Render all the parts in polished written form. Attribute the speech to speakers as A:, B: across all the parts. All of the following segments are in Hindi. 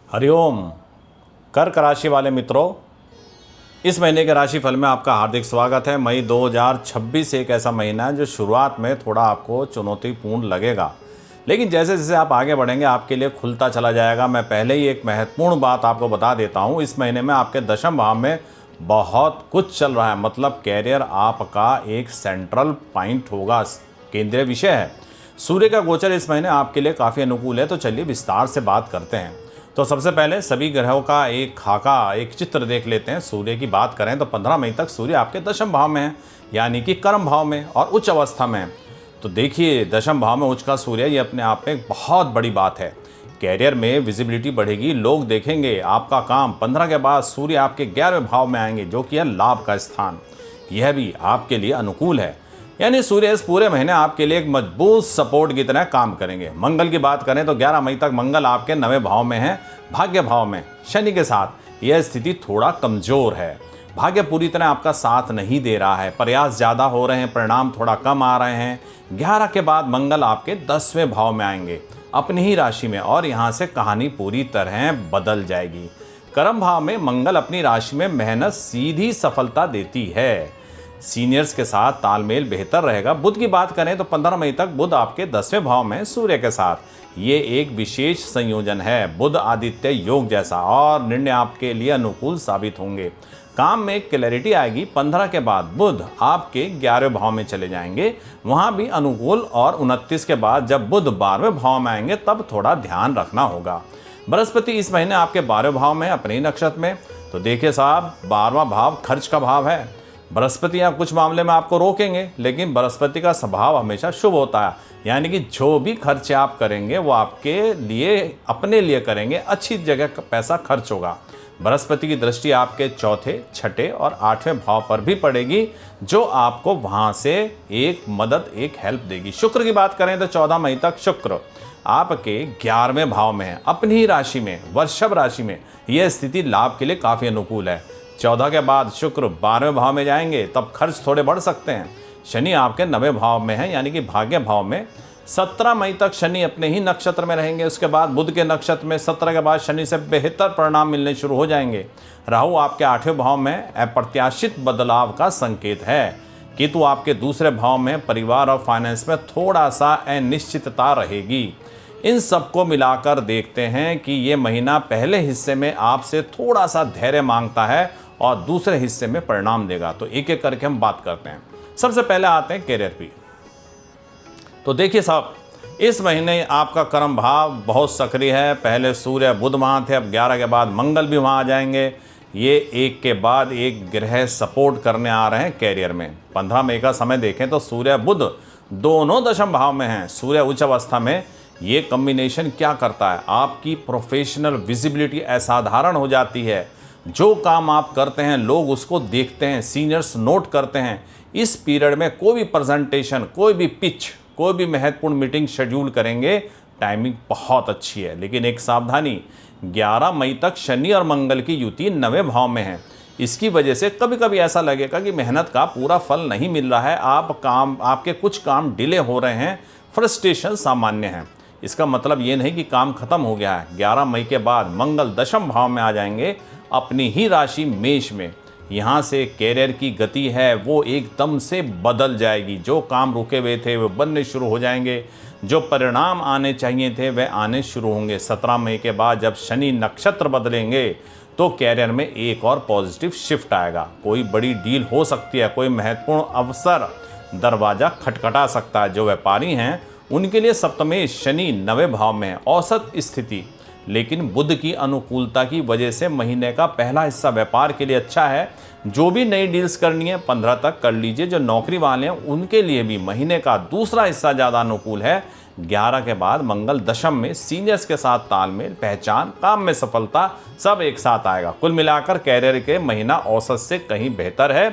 A: हरिओम। कर्क राशि वाले मित्रों, इस महीने के राशिफल में आपका हार्दिक स्वागत है। मई 2026 एक ऐसा महीना है जो शुरुआत में थोड़ा आपको चुनौतीपूर्ण लगेगा, लेकिन जैसे जैसे आप आगे बढ़ेंगे आपके लिए खुलता चला जाएगा। मैं पहले ही एक महत्वपूर्ण बात आपको बता देता हूँ, इस महीने में आपके दशम भाव में बहुत कुछ चल रहा है। मतलब कैरियर आपका एक सेंट्रल पॉइंट होगा, केंद्रीय विषय है। सूर्य का गोचर इस महीने आपके लिए काफ़ी अनुकूल है। तो चलिए विस्तार से बात करते हैं। तो सबसे पहले सभी ग्रहों का एक खाका, एक चित्र देख लेते हैं। सूर्य की बात करें तो 15 मई तक सूर्य आपके दशम भाव में है, यानी कि कर्म भाव में और उच्च अवस्था में है। तो देखिए, दशम भाव में उच्च का सूर्य, ये अपने आप में एक बहुत बड़ी बात है। कैरियर में विजिबिलिटी बढ़ेगी, लोग देखेंगे आपका काम। 15 के बाद सूर्य आपके 11वें भाव में आएंगे, जो कि है लाभ का स्थान। यह भी आपके लिए अनुकूल है, यानी सूर्य इस पूरे महीने आपके लिए एक मजबूत सपोर्ट की तरह काम करेंगे। मंगल की बात करें तो 11 मई तक मंगल आपके 9वें भाव में है, भाग्य भाव में शनि के साथ। यह स्थिति थोड़ा कमजोर है, भाग्य पूरी तरह आपका साथ नहीं दे रहा है, प्रयास ज़्यादा हो रहे हैं, परिणाम थोड़ा कम आ रहे हैं। 11 के बाद मंगल आपके 10वें भाव में आएंगे, अपनी ही राशि में, और यहाँ से कहानी पूरी तरह बदल जाएगी। कर्म भाव में मंगल अपनी राशि में मेहनत सीधी सफलता देती है। सीनियर्स के साथ तालमेल बेहतर रहेगा। बुध की बात करें तो 15 मई तक बुध आपके 10वें भाव में सूर्य के साथ। ये एक विशेष संयोजन है, बुध आदित्य योग जैसा, और निर्णय आपके लिए अनुकूल साबित होंगे। काम में क्लैरिटी आएगी। 15 के बाद बुध आपके 11वें भाव में चले जाएंगे, वहाँ भी अनुकूल। और 29 के बाद जब बुध 12वें भाव में आएंगे तब थोड़ा ध्यान रखना होगा। बृहस्पति इस महीने आपके 12वें भाव में, अपने ही नक्षत्र में। तो देखिए साहब, 12वां भाव खर्च का भाव है। बृहस्पति यहाँ कुछ मामले में आपको रोकेंगे, लेकिन बृहस्पति का स्वभाव हमेशा शुभ होता है, यानी कि जो भी खर्चे आप करेंगे वो आपके लिए, अपने लिए करेंगे, अच्छी जगह पैसा खर्च होगा। बृहस्पति की दृष्टि आपके 4थे, 6ठे और 8वें भाव पर भी पड़ेगी, जो आपको वहाँ से एक मदद, एक हेल्प देगी। शुक्र की बात करें तो 14 मई तक शुक्र आपके 11वें भाव में है, अपनी ही राशि में, वृषभ राशि में। यह स्थिति लाभ के लिए काफ़ी अनुकूल है। 14 के बाद शुक्र 12वें भाव में जाएंगे, तब खर्च थोड़े बढ़ सकते हैं। शनि आपके 9वें भाव में है, यानी कि भाग्य भाव में। 17 मई तक शनि अपने ही नक्षत्र में रहेंगे। उसके बाद बुध के नक्षत्र में 17 के बाद शनि से बेहतर परिणाम मिलने शुरू हो जाएंगे। राहु आपके 8वें भाव में अप्रत्याशित बदलाव का संकेत है। केतु आपके दूसरे भाव में, परिवार और फाइनेंस में थोड़ा सा अनिश्चितता रहेगी। इन सबको मिलाकर देखते हैं कि ये महीना पहले हिस्से में आपसे थोड़ा सा धैर्य मांगता है और दूसरे हिस्से में परिणाम देगा। तो एक एक करके हम बात करते हैं। सबसे पहले आते हैं कैरियर पे। तो देखिए साहब, इस महीने आपका कर्म भाव बहुत सक्रिय है। पहले सूर्य बुध वहाँ थे, अब 11 के बाद मंगल भी वहाँ आ जाएंगे। ये एक के बाद एक ग्रह सपोर्ट करने आ रहे हैं कैरियर में। 15 मई का समय देखें तो सूर्य बुध दोनों दशम भाव में हैं, सूर्य उच्च अवस्था में। ये कॉम्बिनेशन क्या करता है, आपकी प्रोफेशनल विजिबिलिटी असाधारण हो जाती है। जो काम आप करते हैं लोग उसको देखते हैं, सीनियर्स नोट करते हैं। इस पीरियड में कोई भी प्रेजेंटेशन, कोई भी पिच, कोई भी महत्वपूर्ण मीटिंग शेड्यूल करेंगे, टाइमिंग बहुत अच्छी है। लेकिन एक सावधानी, 11 मई तक शनि और मंगल की युति 9वें भाव में है। इसकी वजह से कभी कभी ऐसा लगेगा कि मेहनत का पूरा फल नहीं मिल रहा है, आपके कुछ काम डिले हो रहे हैं, फ्रस्ट्रेशन सामान्य है। इसका मतलब ये नहीं कि काम खत्म हो गया है। 11 मई के बाद मंगल दशम भाव में आ जाएंगे, अपनी ही राशि मेष में। यहाँ से कैरियर की गति है वो एकदम से बदल जाएगी। जो काम रुके हुए थे वो बनने शुरू हो जाएंगे, जो परिणाम आने चाहिए थे वह आने शुरू होंगे। 17 मई के बाद जब शनि नक्षत्र बदलेंगे तो कैरियर में एक और पॉजिटिव शिफ्ट आएगा। कोई बड़ी डील हो सकती है, कोई महत्वपूर्ण अवसर दरवाजा खटखटा सकता है। जो व्यापारी हैं उनके लिए सप्तमेश शनि 9वें भाव में है, औसत स्थिति। लेकिन बुध की अनुकूलता की वजह से महीने का पहला हिस्सा व्यापार के लिए अच्छा है। जो भी नई डील्स करनी है 15 तक कर लीजिए। जो नौकरी वाले हैं उनके लिए भी महीने का दूसरा हिस्सा ज़्यादा अनुकूल है। 11 के बाद मंगल दशम में, सीनियर्स के साथ तालमेल, पहचान, काम में सफलता, सब एक साथ आएगा। कुल मिलाकर कैरियर के महीना औसत से कहीं बेहतर है।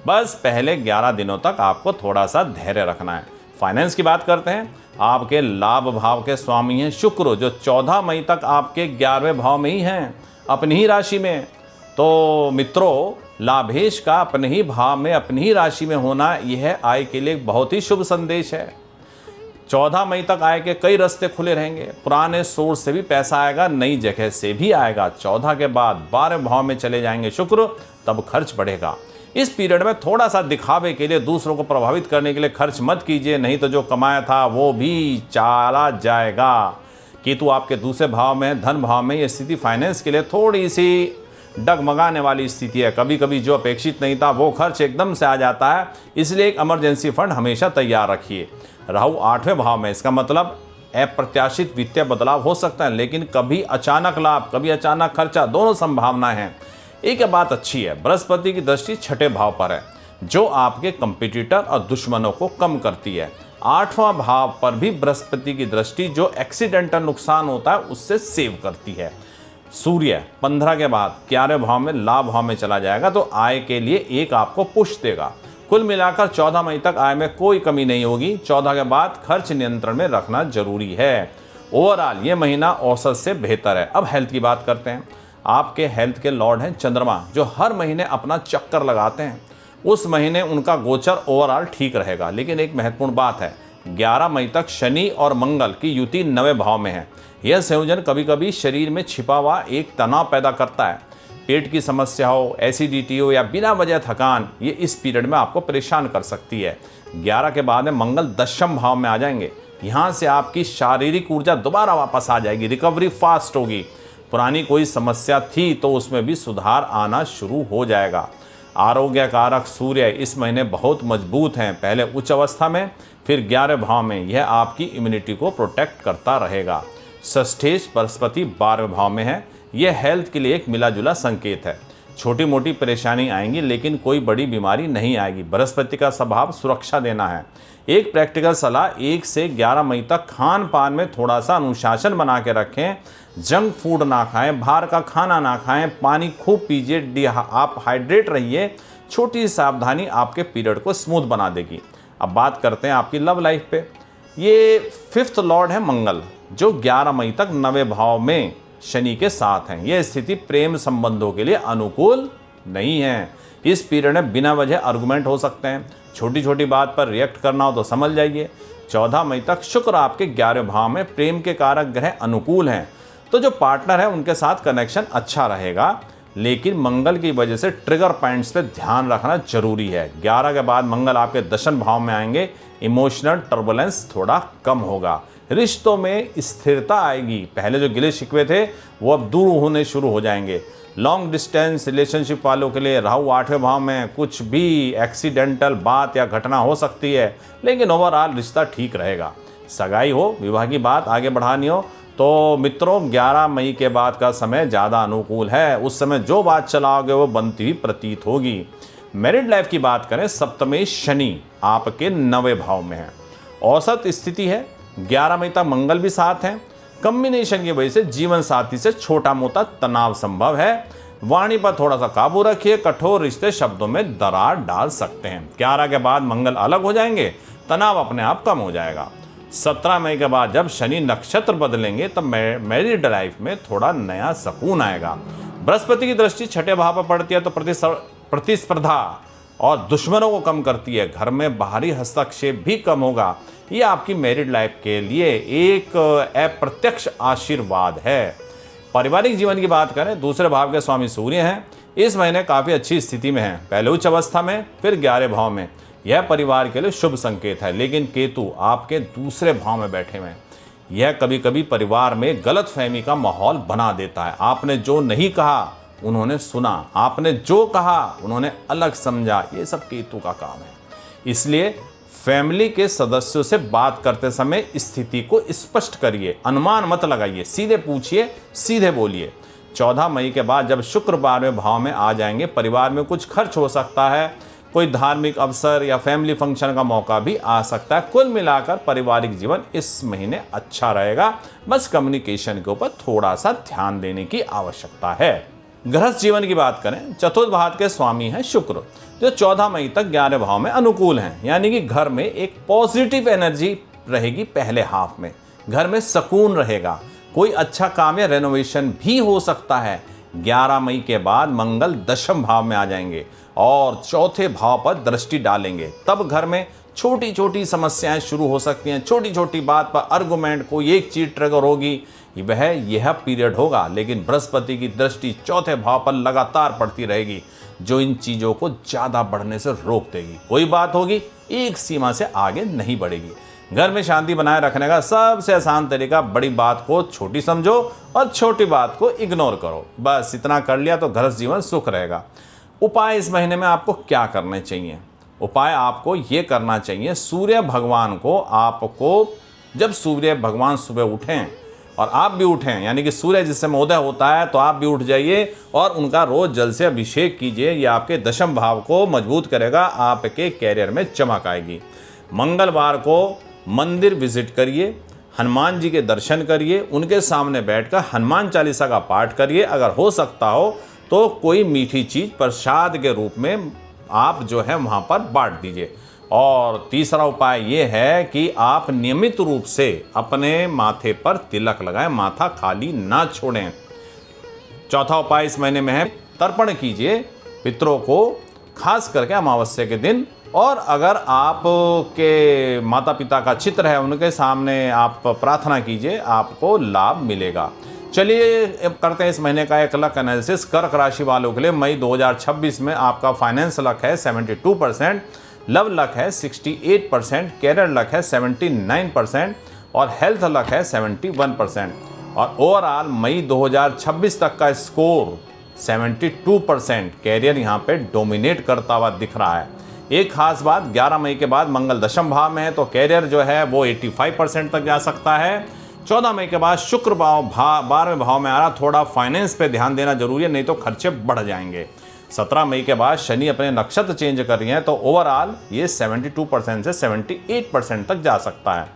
A: बस पहले 11 दिनों तक आपको थोड़ा सा धैर्य रखना है। फाइनेंस की बात करते हैं। आपके लाभ भाव के स्वामी हैं शुक्र, जो 14 मई तक आपके 11वें भाव में ही हैं, अपनी ही राशि में। तो मित्रों, लाभेश का अपने ही भाव में, अपनी ही राशि में होना, यह आय के लिए बहुत ही शुभ संदेश है। 14 मई तक आय के कई रास्ते खुले रहेंगे। पुराने सोर्स से भी पैसा आएगा, नई जगह से भी आएगा। 14 के बाद 12 भाव में चले जाएंगे शुक्र, तब खर्च बढ़ेगा। इस पीरियड में थोड़ा सा दिखावे के लिए, दूसरों को प्रभावित करने के लिए खर्च मत कीजिए, नहीं तो जो कमाया था वो भी चला जाएगा। केतु आपके दूसरे भाव में, धन भाव में। ये स्थिति फाइनेंस के लिए थोड़ी सी डगमगाने वाली स्थिति है। कभी कभी जो अपेक्षित नहीं था वो खर्च एकदम से आ जाता है, इसलिए एक इमरजेंसी फंड हमेशा तैयार रखिए। राहु 8वें भाव में, इसका मतलब अप्रत्याशित वित्तीय बदलाव हो सकता है, लेकिन कभी अचानक लाभ, कभी अचानक खर्चा, दोनों संभावनाएं हैं। एक बात अच्छी है, बृहस्पति की दृष्टि 6ठे भाव पर है, जो आपके कंपटीटर और दुश्मनों को कम करती है। 8वां भाव पर भी बृहस्पति की दृष्टि, जो एक्सीडेंटल नुकसान होता है उससे सेव करती है। सूर्य 15 के बाद 11वें भाव में, लाभ भाव में चला जाएगा, तो आय के लिए एक आपको पुश देगा। कुल मिलाकर 14 मई तक आय में कोई कमी नहीं होगी। 14 के बाद खर्च नियंत्रण में रखना जरूरी है। ओवरऑल ये महीना औसत से बेहतर है। अब हेल्थ की बात करते हैं। आपके हेल्थ के लॉर्ड हैं चंद्रमा, जो हर महीने अपना चक्कर लगाते हैं। उस महीने उनका गोचर ओवरऑल ठीक रहेगा, लेकिन एक महत्वपूर्ण बात है, 11 मई तक शनि और मंगल की युति 9वें भाव में है। यह संयोजन कभी कभी शरीर में छिपा हुआ एक तनाव पैदा करता है। पेट की समस्या हो, एसिडिटी हो या बिना वजह थकान, ये इस पीरियड में आपको परेशान कर सकती है। 11 के बाद में मंगल 10वें भाव में आ जाएंगे। यहाँ से आपकी शारीरिक ऊर्जा दोबारा वापस आ जाएगी, रिकवरी फास्ट होगी। पुरानी कोई समस्या थी तो उसमें भी सुधार आना शुरू हो जाएगा। आरोग्य कारक सूर्य इस महीने बहुत मजबूत हैं, पहले उच्च अवस्था में, फिर 11वें भाव में। यह आपकी इम्यूनिटी को प्रोटेक्ट करता रहेगा। षष्ठेश बृहस्पति 12वें भाव में है। यह हेल्थ के लिए एक मिला जुला संकेत है। छोटी मोटी परेशानी आएंगी, लेकिन कोई बड़ी बीमारी नहीं आएगी। बृहस्पति का स्वभाव सुरक्षा देना है। एक प्रैक्टिकल सलाह, 1 से 11 मई तक खान पान में थोड़ा सा अनुशासन बना के रखें। जंक फूड ना खाएं, बाहर का खाना ना खाएं, पानी खूब पीजिए, आप हाइड्रेट रहिए। छोटी सावधानी आपके पीरियड को स्मूथ बना देगी। अब बात करते हैं आपकी लव लाइफ पे। ये 5th लॉर्ड है मंगल, जो 11 मई तक 9वें भाव में शनि के साथ हैं। यह स्थिति प्रेम संबंधों के लिए अनुकूल नहीं है। इस पीरियड में बिना वजह आर्गुमेंट हो सकते हैं। छोटी छोटी बात पर रिएक्ट करना हो तो समझ जाइए। 14 मई तक शुक्र आपके 11वें भाव में, प्रेम के कारक ग्रह अनुकूल हैं, तो जो पार्टनर है उनके साथ कनेक्शन अच्छा रहेगा, लेकिन मंगल की वजह से ट्रिगर पॉइंट्स पे ध्यान रखना जरूरी है। 11 के बाद मंगल आपके 10वें भाव में आएंगे। इमोशनल टर्बुलेंस थोड़ा कम होगा। रिश्तों में स्थिरता आएगी। पहले जो गिले शिकवे थे वो अब दूर होने शुरू हो जाएंगे। लॉन्ग डिस्टेंस रिलेशनशिप वालों के लिए राहु 8वें भाव में, कुछ भी एक्सीडेंटल बात या घटना हो सकती है, लेकिन ओवरऑल रिश्ता ठीक रहेगा। सगाई हो, विवाह की बात आगे बढ़ानी हो तो मित्रों 11 मई के बाद का समय ज़्यादा अनुकूल है। उस समय जो बात चलाओगे वो बनती हुई प्रतीत होगी। मैरिड लाइफ की बात करें, सप्तमें शनि आपके 9वें भाव में है। औसत स्थिति है। 11 मई तक मंगल भी साथ हैं। कम्बिनेशन की वजह से जीवन साथी से छोटा मोटा तनाव संभव है। वाणी पर थोड़ा सा काबू रखिए। कठोर रिश्ते शब्दों में दरार डाल सकते हैं। 11 के बाद मंगल अलग हो जाएंगे, तनाव अपने आप कम हो जाएगा। 17 मई के बाद जब शनि नक्षत्र बदलेंगे तब मैरिड लाइफ में थोड़ा नया सुकून आएगा। बृहस्पति की दृष्टि 6ठे भाव पर पड़ती है तो प्रतिस्पर्धा और दुश्मनों को कम करती है। घर में बाहरी हस्तक्षेप भी कम होगा। ये आपकी मैरिड लाइफ के लिए एक अप्रत्यक्ष आशीर्वाद है। पारिवारिक जीवन की बात करें, दूसरे भाव के स्वामी सूर्य हैं। इस महीने काफ़ी अच्छी स्थिति में हैं, पहले उच्च अवस्था में, फिर 11वें भाव में। यह परिवार के लिए शुभ संकेत है, लेकिन केतु आपके दूसरे भाव में बैठे हुए हैं। यह कभी कभी परिवार में गलतफहमी का माहौल बना देता है। आपने जो नहीं कहा उन्होंने सुना, आपने जो कहा उन्होंने अलग समझा। ये सब केतु का काम है। इसलिए फैमिली के सदस्यों से बात करते समय स्थिति को स्पष्ट करिए, अनुमान मत लगाइए, सीधे पूछिए, सीधे बोलिए। 14 मई के बाद जब शुक्र 12वें भाव में आ जाएंगे, परिवार में कुछ खर्च हो सकता है, कोई धार्मिक अवसर या फैमिली फंक्शन का मौका भी आ सकता है। कुल मिलाकर पारिवारिक जीवन इस महीने अच्छा रहेगा। बस कम्युनिकेशन के ऊपर थोड़ा सा ध्यान देने की आवश्यकता है। गृहस्थ जीवन की बात करें, चतुर्थ भाव के स्वामी हैं शुक्र, जो 14 मई तक 11वें भाव में अनुकूल हैं। यानी कि घर में एक पॉजिटिव एनर्जी रहेगी। पहले हाफ में घर में सुकून रहेगा। कोई अच्छा काम या रेनोवेशन भी हो सकता है। 11 मई के बाद मंगल 10वें भाव में आ जाएंगे और चौथे भाव पर दृष्टि डालेंगे। तब घर में छोटी छोटी समस्याएं शुरू हो सकती हैं, छोटी छोटी बात पर आर्गुमेंट, कोई एक चीज ट्रिगर होगी, वह यह पीरियड होगा। लेकिन बृहस्पति की दृष्टि चौथे भाव पर लगातार पड़ती रहेगी, जो इन चीज़ों को ज़्यादा बढ़ने से रोक देगी। कोई बात होगी एक सीमा से आगे नहीं बढ़ेगी। घर में शांति बनाए रखने का सबसे आसान तरीका, बड़ी बात को छोटी समझो और छोटी बात को इग्नोर करो। बस इतना कर लिया तो घर जीवन सुख रहेगा। उपाय इस महीने में आपको क्या करने चाहिए? उपाय आपको ये करना चाहिए, सूर्य भगवान को आपको, जब सूर्य भगवान सुबह उठें और आप भी उठें, यानी कि सूर्य जिस समय उदय होता है तो आप भी उठ जाइए और उनका रोज जल से अभिषेक कीजिए। ये आपके दशम भाव को मजबूत करेगा, आपके कैरियर में चमक आएगी। मंगलवार को मंदिर विजिट करिए, हनुमान जी के दर्शन करिए, उनके सामने बैठकर हनुमान चालीसा का पाठ करिए। अगर हो सकता हो तो कोई मीठी चीज़ प्रसाद के रूप में आप जो है वहाँ पर बांट दीजिए। और तीसरा उपाय ये है कि आप नियमित रूप से अपने माथे पर तिलक लगाएं, माथा खाली ना छोड़ें। चौथा उपाय इस महीने में है, तर्पण कीजिए पितरों को, खास करके अमावस्या के दिन। और अगर आपके माता पिता का चित्र है, उनके सामने आप प्रार्थना कीजिए, आपको लाभ मिलेगा। चलिए करते हैं इस महीने का एक लक एनालिसिस। कर्क राशि वालों के लिए मई 2026 में आपका फाइनेंस लक है 72%, लव लक है 68%, कैरियर लक है 79% और हेल्थ लक है 71%। और ओवरऑल मई 2026 तक का स्कोर 72%, कैरियर यहाँ पे डोमिनेट करता हुआ दिख रहा है। एक खास बात, 11 मई के बाद मंगल दशम भाव में है तो कैरियर जो है वो 85% तक जा सकता है। 14 मई के बाद शुक्र 12वें भाव में आ रहा, थोड़ा फाइनेंस पे ध्यान देना जरूरी है, नहीं तो खर्चे बढ़ जाएंगे। 17 मई के बाद शनि अपने नक्षत्र चेंज कर रही हैं तो ओवरऑल ये 72% से 78% तक जा सकता है।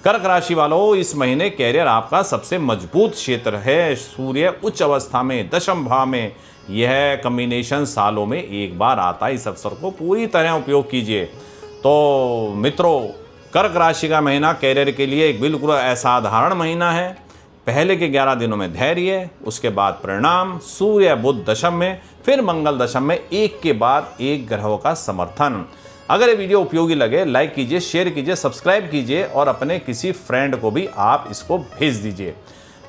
A: कर्क राशि वालों, इस महीने कैरियर आपका सबसे मजबूत क्षेत्र है। सूर्य उच्च अवस्था में दशम भाव में, यह कॉम्बिनेशन सालों में एक बार आता है। इस अवसर को पूरी तरह उपयोग कीजिए। तो मित्रों, कर्क राशि का महीना कैरियर के लिए एक बिल्कुल असाधारण महीना है। पहले के 11 दिनों में धैर्य, उसके बाद परिणाम, सूर्य बुध दशम में, फिर मंगल दशम में, एक के बाद एक ग्रहों का समर्थन। अगर ये वीडियो उपयोगी लगे, लाइक कीजिए, शेयर कीजिए, सब्सक्राइब कीजिए और अपने किसी फ्रेंड को भी आप इसको भेज दीजिए।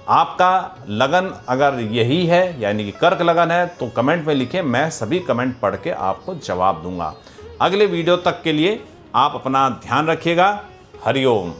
A: आपका लगन अगर यही है, यानी कि कर्क लगन है, तो कमेंट में लिखें, मैं सभी कमेंट पढ़ के आपको जवाब दूंगा। अगले वीडियो तक के लिए आप अपना ध्यान रखिएगा। हरिओम।